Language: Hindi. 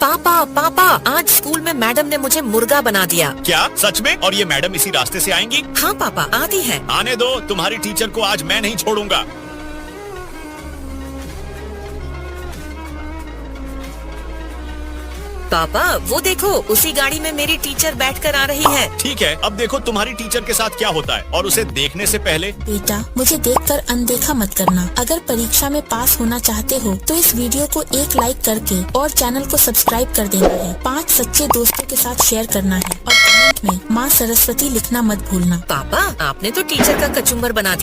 पापा पापा, आज स्कूल में मैडम ने मुझे मुर्गा बना दिया। क्या सच में? और ये मैडम इसी रास्ते से आएंगी? हाँ पापा, आती है। आने दो, तुम्हारी टीचर को आज मैं नहीं छोड़ूंगा। पापा वो देखो, उसी गाड़ी में मेरी टीचर बैठकर आ रही है। ठीक है, अब देखो तुम्हारी टीचर के साथ क्या होता है, और उसे देखने से पहले। बेटा, मुझे देखकर अनदेखा मत करना। अगर परीक्षा में पास होना चाहते हो तो इस वीडियो को एक लाइक करके और चैनल को सब्सक्राइब कर देना है। 5 सच्चे दोस्तों के साथ शेयर करना है और कमेंट में माँ सरस्वती लिखना मत भूलना। पापा, आपने तो टीचर का कचुम्बर बना दिया।